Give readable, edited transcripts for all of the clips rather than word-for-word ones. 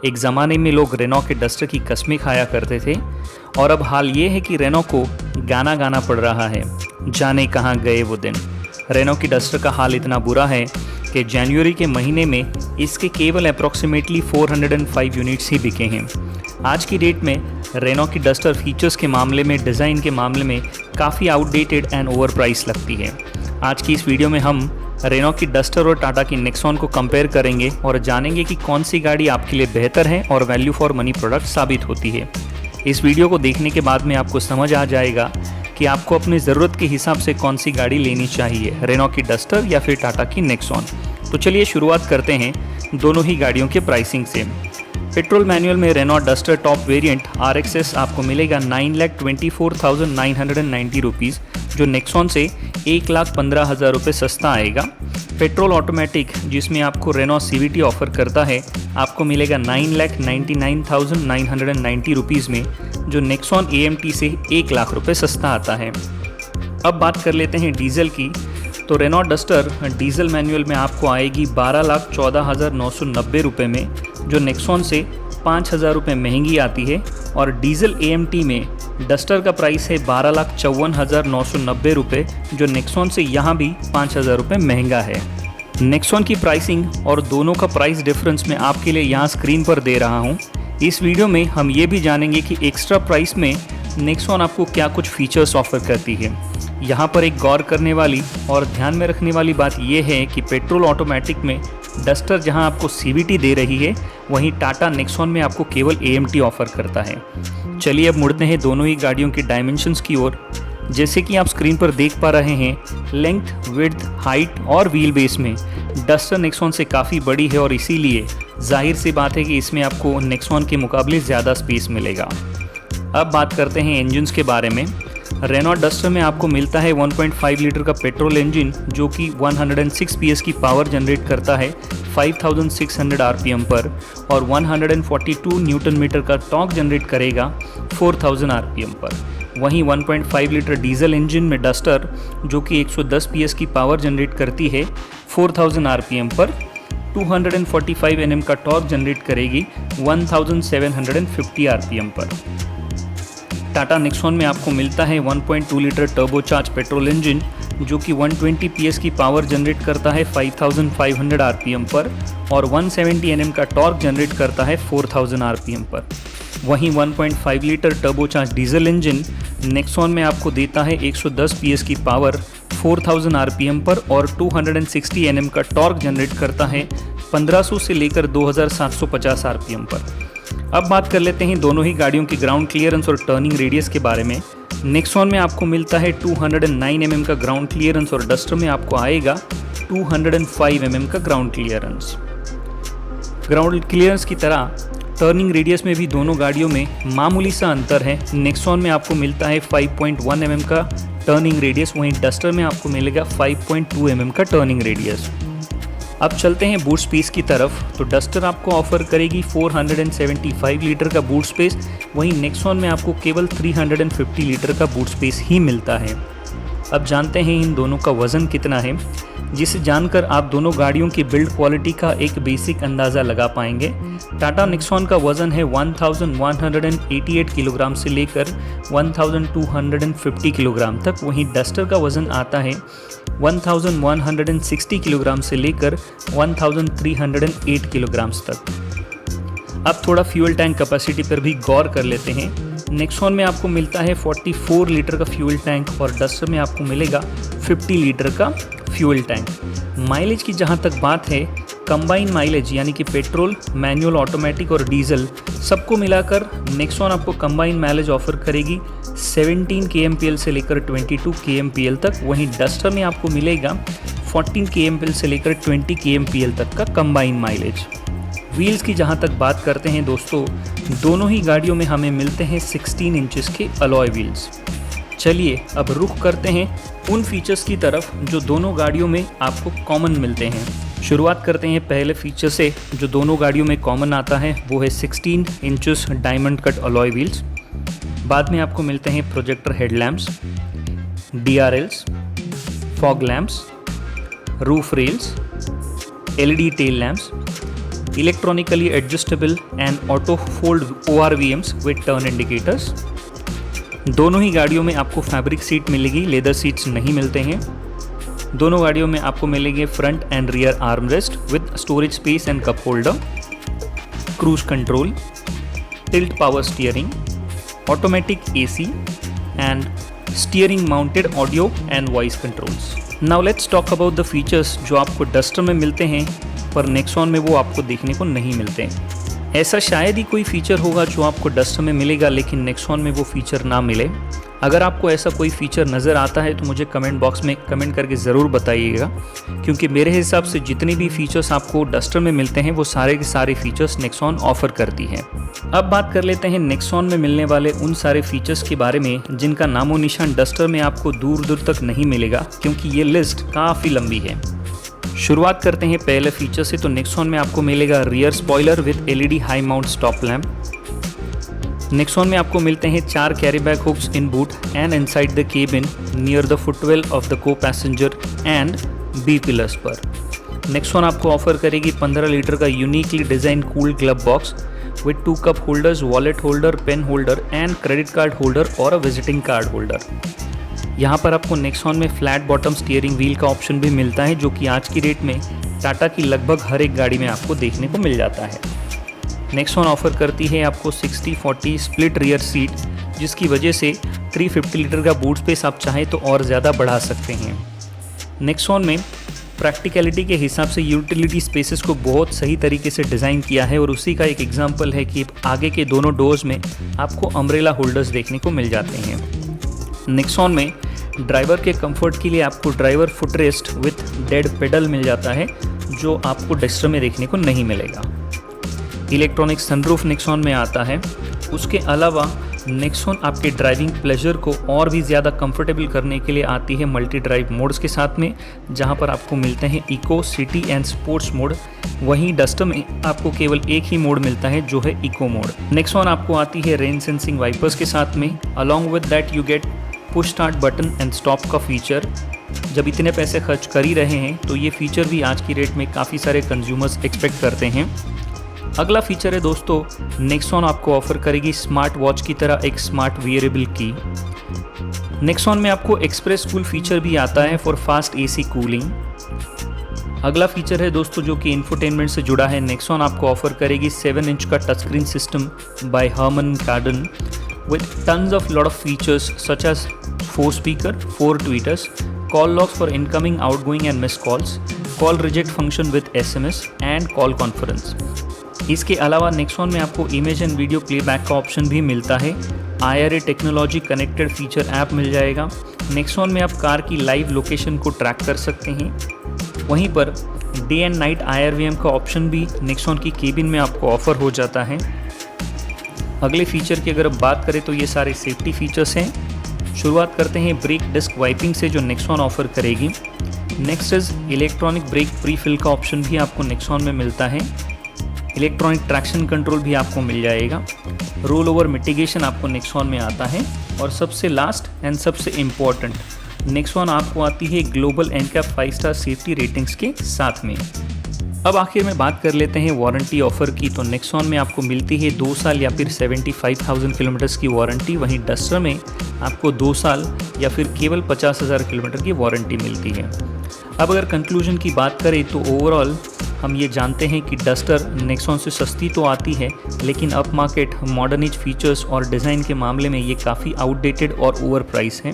एक ज़माने में लोग रेनॉ के डस्टर की कस्में खाया करते थे और अब हाल ये है कि रेनॉ को गाना गाना पड़ रहा है। जाने कहाँ गए वो दिन। रेनॉ की डस्टर का हाल इतना बुरा है कि जनवरी के महीने में इसके केवल अप्रॉक्सीमेटली 405 यूनिट्स ही बिके हैं। आज की डेट में रेनॉ की डस्टर फीचर्स के मामले में, डिज़ाइन के मामले में काफ़ी आउटडेटेड एंड ओवर प्राइस लगती है। आज की इस वीडियो में हम रेनॉ की डस्टर और टाटा की नेक्सॉन को कंपेयर करेंगे और जानेंगे कि कौन सी गाड़ी आपके लिए बेहतर है और वैल्यू फॉर मनी प्रोडक्ट साबित होती है। इस वीडियो को देखने के बाद में आपको समझ आ जाएगा कि आपको अपनी ज़रूरत के हिसाब से कौन सी गाड़ी लेनी चाहिए, रेनॉ की डस्टर या फिर टाटा की नेक्सॉन। तो चलिए शुरुआत करते हैं दोनों ही गाड़ियों के प्राइसिंग से। पेट्रोल मैनुअल में Renault duster top variant RXS आपको मिलेगा 9,24,990 रुपीज़, जो नेक्सॉन से 1,15,000 रुपये सस्ता आएगा। पेट्रोल ऑटोमेटिक जिसमें आपको रेनॉ CVT ऑफर करता है आपको मिलेगा 9,99,990 रुपीज़ में, जो नेक्सॉन AMT से 1,00,000 रुपये सस्ता आता है। अब बात कर लेते हैं डीजल की। तो रेनॉ डस्टर डीजल मैनुअल में आपको आएगी 12,14,990 रुपये में, जो नेक्सॉन से 5,000 रुपये महंगी आती है। और डीजल AMT में डस्टर का प्राइस है 12,54,990 रुपये, जो नेक्सॉन से यहाँ भी 5,000 रुपये महंगा है। नेक्सॉन की प्राइसिंग और दोनों का प्राइस डिफरेंस मैं आपके लिए यहाँ स्क्रीन पर दे रहा हूँ। इस वीडियो में हम ये भी जानेंगे कि एक्स्ट्रा प्राइस में नेक्सॉन आपको क्या कुछ फीचर्स ऑफर करती है। यहाँ पर एक गौर करने वाली और ध्यान में रखने वाली बात यह है कि पेट्रोल ऑटोमेटिक में डस्टर जहाँ आपको CVT दे रही है, वहीं टाटा नेक्सॉन में आपको केवल AMT ऑफर करता है। चलिए अब मुड़ते हैं दोनों ही गाड़ियों की डायमेंशंस की ओर। जैसे कि आप स्क्रीन पर देख पा रहे हैं, लेंथ, विड्थ, हाइट और व्हील बेस में डस्टर नेक्सॉन से काफ़ी बड़ी है और इसीलिए जाहिर सी बात है कि इसमें आपको नेक्सॉन के मुकाबले ज़्यादा स्पेस मिलेगा। अब बात करते हैं इंजन्स के बारे में। रेनॉ डस्टर में आपको मिलता है 1.5 लीटर का पेट्रोल इंजन, जो कि 106 PS की पावर जनरेट करता है 5,600 RPM पर, और 142 न्यूटन मीटर का टॉर्क जनरेट करेगा 4,000 RPM पर। वहीं 1.5 लीटर डीजल इंजन में डस्टर, जो कि 110 PS की पावर जनरेट करती है 4,000 RPM पर, 245 Nm का टॉर्क जनरेट करेगी 1,750 RPM पर। टाटा नेक्सॉन में आपको मिलता है 1.2 लीटर टर्बोचार्ज पेट्रोल इंजन, जो कि 120 PS की पावर जनरेट करता है 5,500 RPM पर, और 170 Nm का टॉर्क जनरेट करता है 4,000 RPM पर। वहीं 1.5 litre turbocharge diesel engine Nexon में आपको देता है 110 PS की पावर 4,000 RPM पर और 260 Nm का टॉर्क जनरेट करता है 1,500 से लेकर 2,750 RPM पर। अब बात कर लेते हैं दोनों ही गाड़ियों की ग्राउंड क्लियरेंस और टर्निंग रेडियस के बारे में। नेक्सॉन में आपको मिलता है 209 mm का ग्राउंड क्लियरेंस और डस्टर में आपको आएगा 205 mm का ग्राउंड क्लियरेंस। ग्राउंड क्लियरेंस की तरह टर्निंग रेडियस में भी दोनों गाड़ियों में मामूली सा अंतर है। नेक्सॉन में आपको मिलता है 5.1 mm का टर्निंग रेडियस, वहीं डस्टर में आपको मिलेगा 5.2 mm का टर्निंग रेडियस। अब चलते हैं बूट स्पेस की तरफ। तो डस्टर आपको ऑफर करेगी 475 लीटर का बूट स्पेस, वहीं नेक्सॉन में आपको केवल 350 लीटर का बूट स्पेस ही मिलता है। अब जानते हैं इन दोनों का वज़न कितना है, जिसे जानकर आप दोनों गाड़ियों की बिल्ड क्वालिटी का एक बेसिक अंदाज़ा लगा पाएंगे। टाटा नेक्सॉन का वज़न है 1188 किलोग्राम से लेकर 1250 किलोग्राम तक, वहीं डस्टर का वज़न आता है 1160 किलोग्राम से लेकर 1308 किलोग्राम तक। अब थोड़ा फ्यूल टैंक कैपेसिटी पर भी गौर कर लेते हैं। नेक्सॉन में आपको मिलता है 44 लीटर का फ्यूल टैंक और डस्टर में आपको मिलेगा 50 लीटर का फ्यूल टैंक। माइलेज की जहां तक बात है, कंबाइन माइलेज यानी कि पेट्रोल, मैनुअल, ऑटोमेटिक और डीजल सबको मिलाकर नेक्सॉन आपको कंबाइन माइलेज ऑफर करेगी 17 kmpl से लेकर 22 kmpl तक, वहीं डस्टर में आपको मिलेगा 14 kmpl से लेकर 20 kmpl तक का कंबाइन माइलेज। व्हील्स की जहां तक बात करते हैं दोस्तों, दोनों ही गाड़ियों में हमें मिलते हैं 16 इंचेस के अलॉय व्हील्स। चलिए अब रुख करते हैं उन फीचर्स की तरफ जो दोनों गाड़ियों में आपको कॉमन मिलते हैं। शुरुआत करते हैं पहले फीचर से जो दोनों गाड़ियों में कॉमन आता है, वो है 16 inches diamond cut alloy wheels. बाद में आपको मिलते हैं projector headlamps, DRLs, fog lamps, roof rails, LED tail lamps, electronically adjustable and auto fold ORVMs with turn indicators. दोनों ही गाड़ियों में आपको फैब्रिक सीट मिलेगी, लेदर सीट्स नहीं मिलते हैं। दोनों गाड़ियों में आपको मिलेंगे front end rear armrest with storage space and cup holder, cruise control, tilt power steering, automatic AC and steering mounted audio and voice controls. Now let's talk about the features जो आपको डस्टर में मिलते हैं पर Nexon में वो आपको देखने को नहीं मिलते हैं। ऐसा शायद ही कोई फीचर होगा जो आपको डस्टर में मिलेगा लेकिन नेक्सॉन में वो फीचर ना मिले। अगर आपको ऐसा कोई फीचर नज़र आता है तो मुझे कमेंट बॉक्स में कमेंट करके ज़रूर बताइएगा, क्योंकि मेरे हिसाब से जितने भी फीचर्स आपको डस्टर में मिलते हैं वो सारे के सारे फीचर्स नेक्सॉन ऑफर करती है। अब बात कर लेते हैं नेक्सॉन में मिलने वाले उन सारे फीचर्स के बारे में जिनका नामो निशान डस्टर में आपको दूर दूर तक नहीं मिलेगा, क्योंकि ये लिस्ट काफ़ी लंबी है। शुरुआत करते हैं पहले फीचर से। तो नेक्सॉन में आपको मिलेगा rear spoiler with LED high mount stop lamp. Nexon में आपको मिलते हैं 4 carry bag hooks in boot and inside the cabin near the footwell of the co passenger and B pillars पर। नेक्सॉन आपको ऑफर करेगी 15 लीटर का uniquely design cool glove box with 2 cup holders, wallet holder, pen holder and credit card holder और a visiting card holder. यहाँ पर आपको Nexon में flat bottom steering wheel का ऑप्शन भी मिलता है, जो कि आज की डेट में टाटा की लगभग हर एक गाड़ी में आपको देखने को मिल जाता है। नेक्सॉन ऑफर करती है आपको 60-40 स्प्लिट रियर सीट, जिसकी वजह से 350 लीटर का बूट स्पेस आप चाहें तो और ज़्यादा बढ़ा सकते हैं। नेक्सॉन में प्रैक्टिकलिटी के हिसाब से यूटिलिटी स्पेसेस को बहुत सही तरीके से डिज़ाइन किया है और उसी का एक एग्जांपल है कि आगे के दोनों डोर्स में आपको अम्ब्रेला होल्डर्स देखने को मिल जाते हैं। नेक्सॉन में ड्राइवर के कंफर्ट के लिए आपको driver footrest with dead pedal मिल जाता है, जो आपको डस्टर में देखने को नहीं मिलेगा। इलेक्ट्रॉनिक सनरूफ नेक्सॉन में आता है। उसके अलावा नेक्सॉन आपके ड्राइविंग प्लेजर को और भी ज़्यादा कंफर्टेबल करने के लिए आती है मल्टी ड्राइव मोड्स के साथ में, जहां पर आपको मिलते हैं eco, city and sports mode. वहीं डस्टर में आपको केवल एक ही मोड मिलता है जो है इको मोड। नेक्सॉन आपको आती है रेन सेंसिंग वाइपर्स के साथ में। Along with that you get push start button and stop का फीचर। जब इतने पैसे खर्च कर ही रहे हैं तो ये फीचर भी आज की रेट में काफ़ी सारे कंज्यूमर्स एक्सपेक्ट करते हैं। अगला फीचर है दोस्तों, नेक्सॉन आपको ऑफर करेगी स्मार्ट वॉच की तरह एक स्मार्ट वियरेबल की। नेक्सॉन में आपको एक्सप्रेस कूल फीचर भी आता है फॉर फास्ट AC कूलिंग। अगला फीचर है दोस्तों जो कि इंफोटेनमेंट से जुड़ा है। नेक्सॉन आपको ऑफर करेगी 7 इंच का touch screen system by Harman Kardon with tons of lot of features such as 4 speaker, 4 tweeters, call logs for incoming, outgoing and missed calls, call reject function with SMS and call conference। इसके अलावा Nexon में आपको image and video playback का option भी मिलता है। IRA technology connected feature app मिल जाएगा। नेक्सॉन में आप कार की लाइव लोकेशन को ट्रैक कर सकते हैं। वहीं per day and night IRVM का ऑप्शन भी नेक्सॉन की केबिन में आपको ऑफर हो जाता है। अगले फीचर की अगर बात करें तो ये सारे सेफ्टी फीचर्स हैं। शुरुआत करते हैं ब्रेक डिस्क वाइपिंग से जो नेक्सॉन ऑफर करेगी। Next is electronic brake pre fill का ऑप्शन भी आपको नेक्सॉन में मिलता है। इलेक्ट्रॉनिक ट्रैक्शन कंट्रोल भी आपको मिल जाएगा। रोल ओवर मिटिगेशन आपको नेक्सॉन में आता है। और सबसे लास्ट एंड सबसे इम्पॉर्टेंट, नेक्सॉन आपको आती है global NCAP 5 star safety ratings के साथ में। अब आखिर में बात कर लेते हैं वारंटी ऑफर की। तो नेक्सॉन में आपको मिलती है 2 साल या फिर 75,000 किलोमीटर्स की वारंटी। वहीं डस्टर में आपको 2 साल या फिर केवल 50,000 किलोमीटर की वारंटी मिलती है। अब अगर कंक्लूजन की बात करें तो ओवरऑल हम ये जानते हैं कि डस्टर नेक्सॉन से सस्ती तो आती है, लेकिन up market modern age features और डिज़ाइन के मामले में ये काफ़ी आउटडेटेड और ओवर प्राइस है।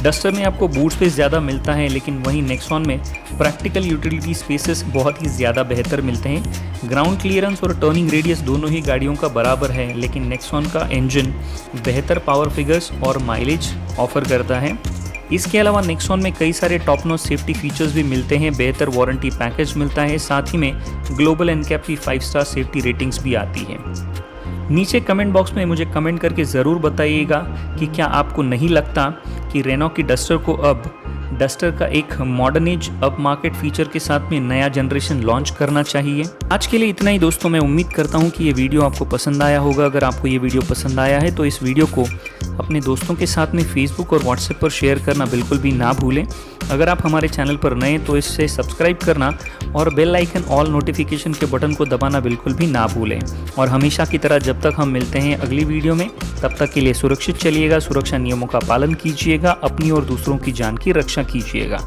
डस्टर में आपको बूट स्पेस ज़्यादा मिलता है, लेकिन वहीं नेक्सॉन में प्रैक्टिकल यूटिलिटी स्पेसेस बहुत ही ज़्यादा बेहतर मिलते हैं। ग्राउंड क्लियरेंस और टर्निंग रेडियस दोनों ही गाड़ियों का बराबर है, लेकिन नेक्सॉन का इंजन बेहतर पावर फिगर्स और माइलेज ऑफर करता है। इसके अलावा नेक्सॉन में कई सारे टॉप नॉच सेफ्टी फीचर्स भी मिलते हैं, बेहतर वारंटी पैकेज मिलता है, साथ ही में ग्लोबल NCAP की 5 स्टार सेफ्टी रेटिंग्स भी आती है। नीचे कमेंट बॉक्स में मुझे कमेंट करके ज़रूर बताइएगा कि क्या आपको नहीं लगता कि रेनॉ की डस्टर को अब डस्टर का एक modern age up market feature के साथ में नया जनरेशन लॉन्च करना चाहिए। आज के लिए इतना ही दोस्तों। मैं उम्मीद करता हूँ कि ये वीडियो आपको पसंद आया होगा। अगर आपको ये वीडियो पसंद आया है तो इस वीडियो को अपने दोस्तों के साथ में फेसबुक और व्हाट्सएप पर शेयर करना बिल्कुल भी ना भूलें। अगर आप हमारे चैनल पर नए तो इससे सब्सक्राइब करना और बेल आइकन ऑल नोटिफिकेशन के बटन को दबाना बिल्कुल भी ना भूलें। और हमेशा की तरह जब तक हम मिलते हैं अगली वीडियो में, तब तक के लिए सुरक्षित चलिएगा, सुरक्षा नियमों का पालन कीजिएगा, अपनी और दूसरों की जान की रक्षा कीजिएगा।